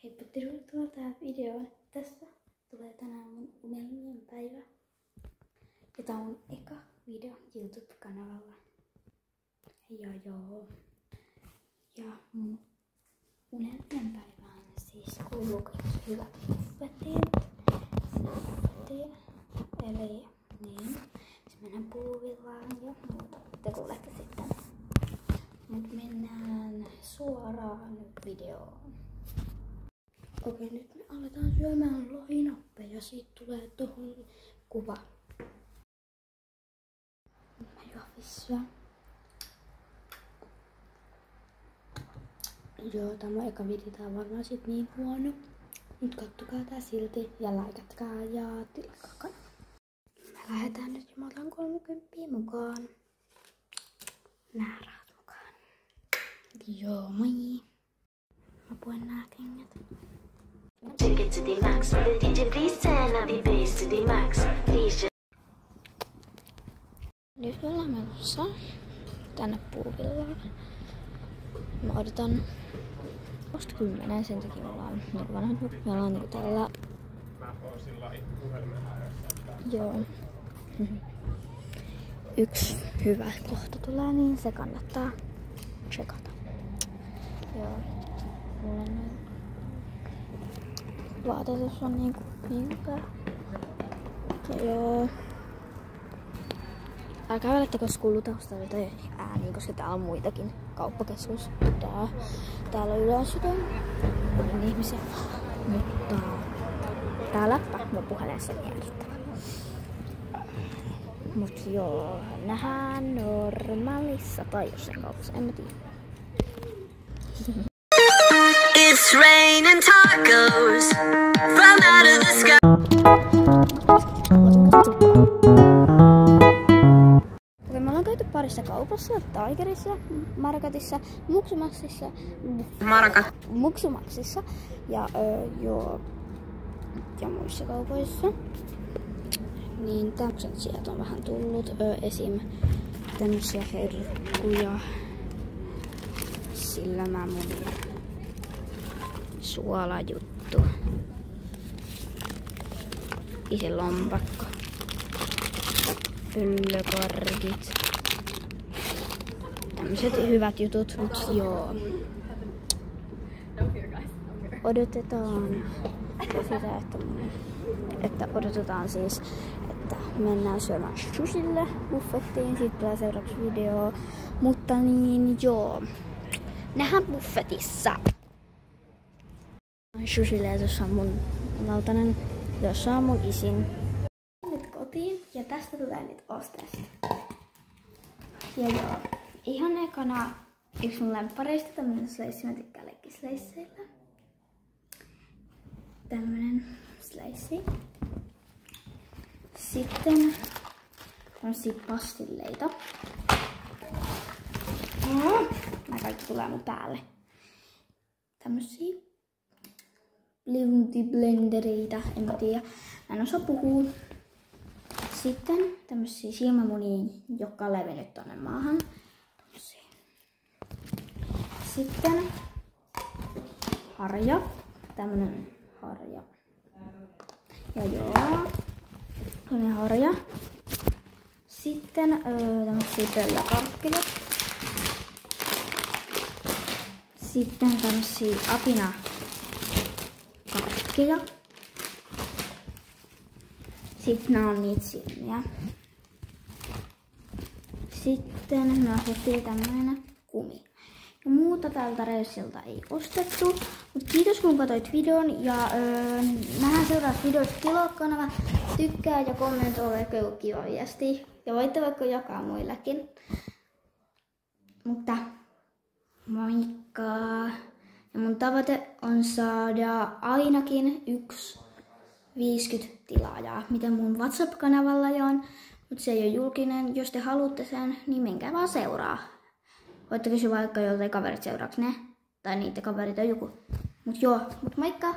Heippa, tervetuloa tähän videoon. Tässä tulee tänään mun unelmien päivä. Ja tää on mun eka video YouTube-kanavalla. Ja mun unelmien päivä on siis kuuluu hyvät buffetit. Eli niin, se mennään puuvillaan ja muuta. Te kuulette sitten. Mut mennään suoraan nyt videoon. Okei, nyt me aletaan syömään lohinappeja. Siitä tulee tohon kuva. Mä juovissa. Joo, tää on eka video, tää on varmaan sit niin huono. Mut kattokaa tää silti ja laikatkaa ja tilatkaa kanava. Me lähdetään nyt ja mä otan 30 mukaan. Nää rahat mukaan. Joo, moi! Mä puen nää kengät. Take it to the max. DJ please turn up the bass to the max. Please. Nyt me ollaan menossa tänne puuvillaan. Mä odotan vasta 10, sen takia me ollaan niinku vanhat. Me ollaan niinku tällä. Joo. Yksi hyvä kohta tulee, niin se kannattaa checkata. Joo. Mulla on noin vaatetus on niinku hyvä. Joo. Älkää välittäkö jos kuuluu taustalla tai ääniä, koska täällä on muitakin kauppakeskus. Täällä on yleensä ihmisiä. Mutta tää läppä mun puheleessa on jäädyttävä. Mut joo, nähdään normaalissa tai jossain kaupassa, en mä tiedä. It's raining tacos from out of the sky. Okei, me ollaan käyty parissa kaupassa, Tigerissa, Marketissa, Muksumaxissa ja ja muissa kaupoissa. Niin tämmöset sieltä on vähän tullut. Esim. Tämmösiä herkkuja. Silmämunia. Suolajuttu. Isi lompakko. Pyllykorkit. Tämmöset hyvät jutut, mut joo. Odotetaan sitä, että odotetaan siis, että mennään syömään sushille buffettiin. Siitä tulee seuraavaksi video. Mutta niin joo. Nähdään buffetissa. Sushille ja tuossa on mun lautanen, jossa on mun isin. Nyt kotiin ja tästä tulee nyt osteesta. Ja joo, ihan ekana yksi mun lemppareista, tämmönen slice, mä tykkään leikkisleisseillä. Tämmönen slice. Sitten tämmösiä pastilleita. Nää kaikki tulee mun päälle. Tämmösiä blendereitä, en mä tiedä. Mä en osaa puhua. Sitten tämmösiä silmämunia, jotka on levinnyt tonne maahan. Sitten harja. Tämmönen harja. Ja joo. Tämmönen harja. Sitten tämmösiä pölläkarkkeja. Sitten tämmösiä apinakarkkeja. Sitten nää on niitä silmiä. Sitten me ostettiin tämmönen kumi. Ja muuta tältä reissiltä ei ostettu. Mut kiitos kun katsoit videon ja nähdään seuraavassa videossa. Tilaa kanava, tykkää ja kommentoi vaikka joku kiva viesti. Ja voitte vaikka jakaa muillekin. Mutta moikka! Ja mun tavoite on saada ainakin 50 tilaajaa, mitä mun WhatsApp-kanavalla on. Mutta se ei ole julkinen. Jos te haluatte sen, niin menkää vaan seuraa. Voitte kysyä vaikka joltain kaverit seuraavaksi ne. Tai niitä kaverit on joku. Mut joo, moikka!